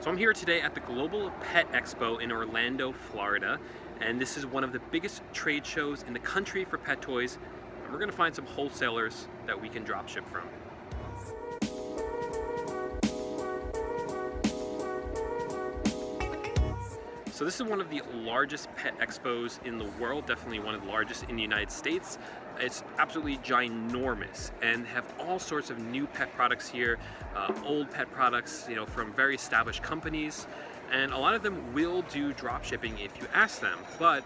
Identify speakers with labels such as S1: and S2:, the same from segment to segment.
S1: So I'm here today at the Global Pet Expo in Orlando, Florida, and this is one of the biggest trade shows in the country for pet toys, and we're going to find some wholesalers that we can dropship from. So this is one of the largest pet expos in the world, definitely one of the largest in the United States. It's absolutely ginormous and have all sorts of new pet products here, old pet products, from very established companies. And a lot of them will do drop shipping if you ask them, but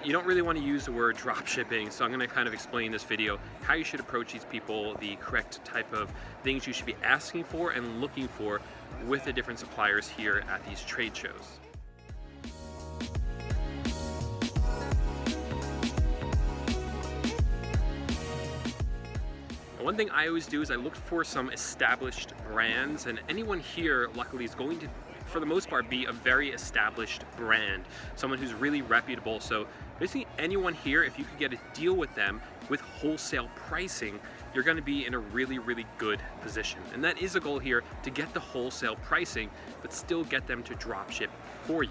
S1: you don't really want to use the word drop shipping. So I'm going to kind of explain in this video how you should approach these people, the correct type of things you should be asking for and looking for with the different suppliers here at these trade shows. One thing I always do is I look for some established brands, and anyone here luckily is going to, for the most part, be a very established brand, someone who's really reputable. So basically anyone here, if you could get a deal with them with wholesale pricing, you're going to be in a really, really good position. And that is a goal here, to get the wholesale pricing, but still get them to drop ship for you.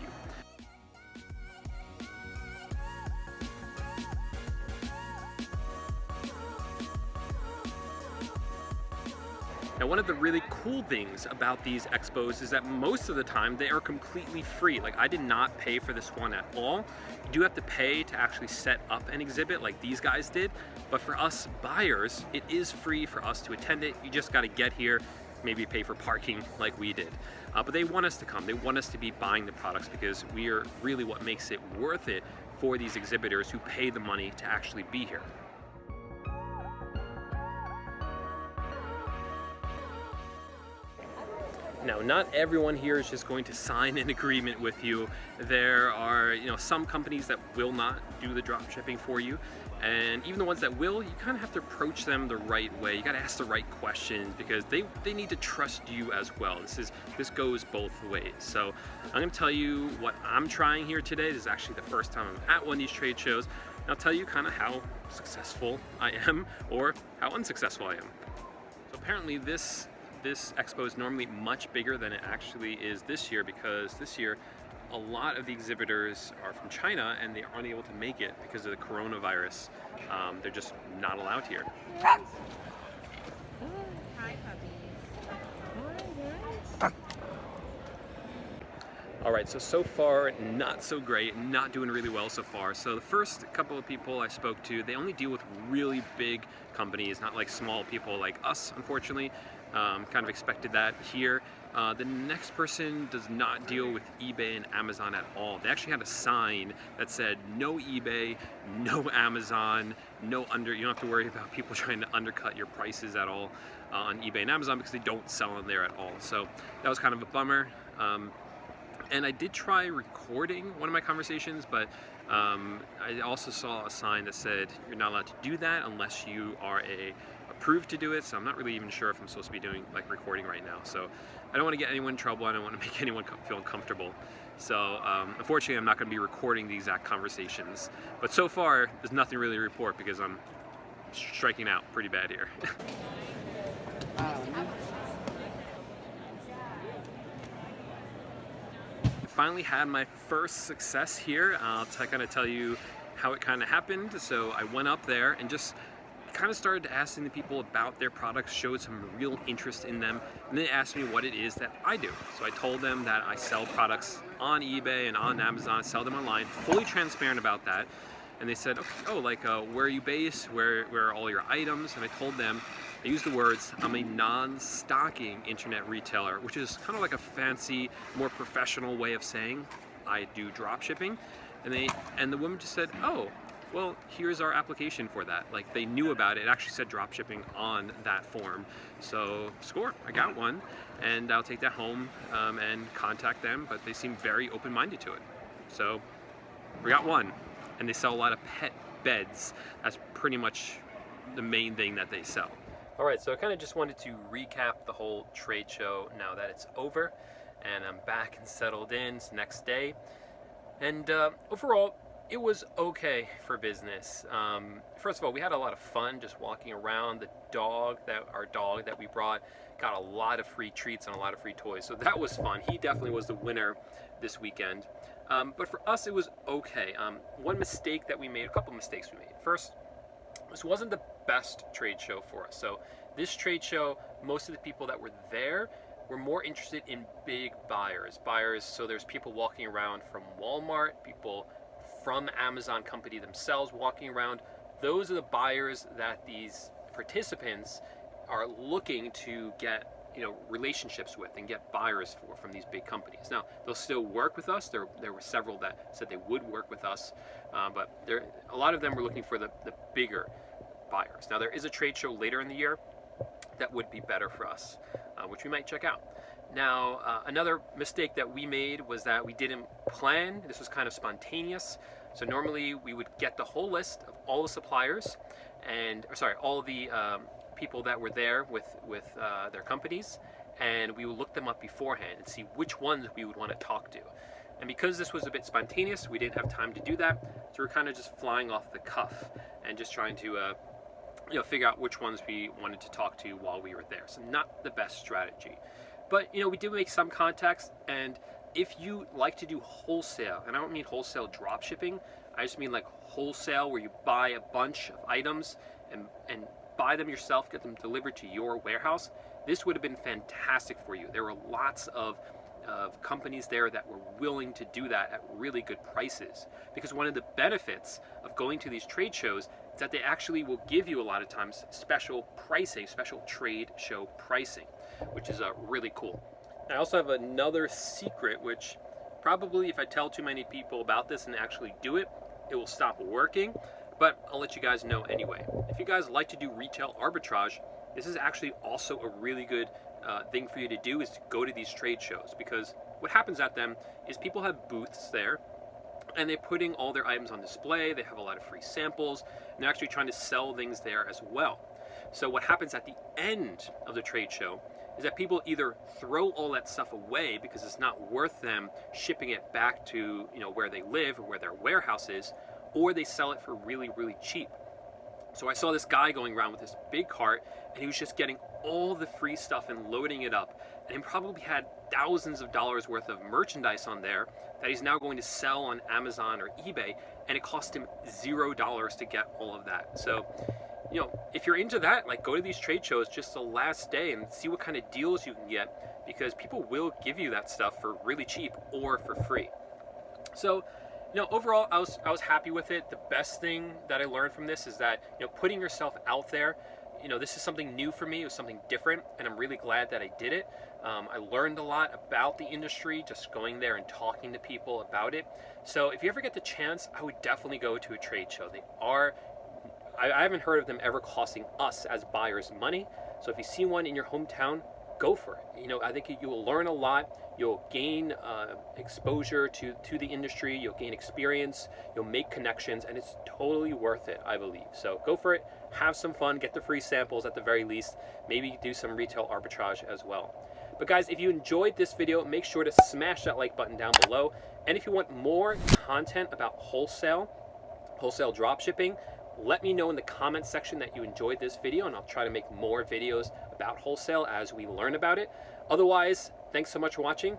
S1: Now, one of the really cool things about these expos is that most of the time they are completely free. Like, I did not pay for this one at all. You do have to pay to actually set up an exhibit like these guys did, but for us buyers, it is free for us to attend it. You just got to get here, maybe pay for parking like we did. But they want us to come. They want us to be buying the products because we are really what makes it worth it for these exhibitors who pay the money to actually be here. Now, not everyone here is just going to sign an agreement with you. There are, some companies that will not do the drop shipping for you, and even the ones that will, you kind of have to approach them the right way. You got to ask the right questions because they need to trust you as well. This goes both ways. So I'm going to tell you what I'm trying here today. This is actually the first time I'm at one of these trade shows, and I'll tell you kind of how successful I am or how unsuccessful I am. So apparently this expo is normally much bigger than it actually is this year, because this year a lot of the exhibitors are from China and they aren't able to make it because of the coronavirus. They're just not allowed here.
S2: Hi, puppies.
S1: All right, so far, not so great, not doing really well so far. So the first couple of people I spoke to, they only deal with really big companies, not like small people like us, unfortunately. Kind of expected that here. The next person does not deal with eBay and Amazon at all. They actually had a sign that said no eBay, no Amazon, you don't have to worry about people trying to undercut your prices at all on eBay and Amazon because they don't sell them there at all. So that was kind of a bummer. And I did try recording one of my conversations, but I also saw a sign that said you're not allowed to do that unless you are approved to do it. So I'm not really even sure if I'm supposed to be doing recording right now. So I don't want to get anyone in trouble. I don't want to make anyone feel uncomfortable. So unfortunately, I'm not going to be recording the exact conversations. But so far, there's nothing really to report because I'm striking out pretty bad here. Finally had my first success here. I'll kind of tell you how it kind of happened. So I went up there and just kind of started asking the people about their products, showed some real interest in them, and they asked me what it is that I do. So I told them that I sell products on eBay and on Amazon, sell them online, fully transparent about that. And they said, where are you based? Where are all your items? And I told them, I used the words, I'm a non-stocking internet retailer, which is kind of like a fancy, more professional way of saying I do drop shipping. And the woman just said, oh, well, here's our application for that. Like, they knew about it. It actually said drop shipping on that form. So score, I got one, and I'll take that home and contact them, but they seem very open-minded to it. So we got one, and they sell a lot of pet beds. That's pretty much the main thing that they sell. All right, so I kind of just wanted to recap the whole trade show now that it's over, and I'm back and settled in. It's the next day, and overall, it was okay for business. First of all, we had a lot of fun just walking around. Our dog that we brought got a lot of free treats and a lot of free toys. So that was fun. He definitely was the winner this weekend. But for us, it was okay. One mistake that we made, a couple mistakes we made. First, this wasn't the best trade show for us. So this trade show, most of the people that were there were more interested in big buyers. So there's people walking around from Walmart, people from Amazon company themselves walking around. Those are the buyers that these participants are looking to get relationships with and get buyers for from these big companies. Now, they'll still work with us. There were several that said they would work with us, but a lot of them were looking for the bigger buyers. Now, there is a trade show later in the year that would be better for us, which we might check out. Now, another mistake that we made was that we didn't plan. This was kind of spontaneous. So normally we would get the whole list of all the suppliers all the people that were there with their companies, and we would look them up beforehand and see which ones we would want to talk to. And because this was a bit spontaneous, we didn't have time to do that, so we're kind of just flying off the cuff and just trying to figure out which ones we wanted to talk to while we were there. So not the best strategy, but we did make some contacts. And if you like to do wholesale, and I don't mean wholesale drop shipping, I just mean like wholesale, where you buy a bunch of items and buy them yourself, get them delivered to your warehouse, this would have been fantastic for you. There were lots of companies there that were willing to do that at really good prices, because one of the benefits of going to these trade shows is that they actually will give you a lot of times special pricing, special trade show pricing, which is really cool. I also have another secret, which probably if I tell too many people about this and actually do it, it will stop working, but I'll let you guys know anyway. If you guys like to do retail arbitrage, this is actually also a really good thing for you to do, is to go to these trade shows, because what happens at them is people have booths there and they're putting all their items on display. They have a lot of free samples, and they're actually trying to sell things there as well. So what happens at the end of the trade show is that people either throw all that stuff away because it's not worth them shipping it back to where they live or where their warehouse is, or they sell it for really, really cheap. So I saw this guy going around with this big cart, and he was just getting all the free stuff and loading it up, and he probably had thousands of dollars worth of merchandise on there that he's now going to sell on Amazon or eBay, and it cost him $0 to get all of that. So if you're into that, like, go to these trade shows just the last day and see what kind of deals you can get, because people will give you that stuff for really cheap or for free. So overall, I was happy with it. The best thing that I learned from this is that putting yourself out there, this is something new for me. It was something different, and I'm really glad that I did it. I learned a lot about the industry just going there and talking to people about it. So if you ever get the chance, I would definitely go to a trade show. I haven't heard of them ever costing us as buyers money. So if you see one in your hometown, go for it. I think you will learn a lot. You'll gain exposure to the industry. You'll gain experience. You'll make connections, and it's totally worth it, I believe. So go for it. Have some fun. Get the free samples at the very least. Maybe do some retail arbitrage as well. But guys, if you enjoyed this video, make sure to smash that like button down below. And if you want more content about wholesale dropshipping, let me know in the comments section that you enjoyed this video, and I'll try to make more videos about wholesale as we learn about it. Otherwise, thanks so much for watching.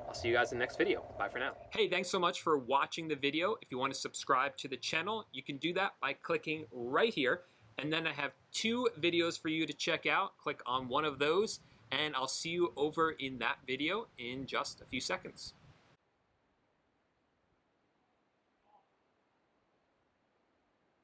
S1: I'll see you guys in the next video. Bye for now. Hey, thanks so much for watching the video. If you want to subscribe to the channel, you can do that by clicking right here. And then I have 2 videos for you to check out. Click on one of those, and I'll see you over in that video in just a few seconds.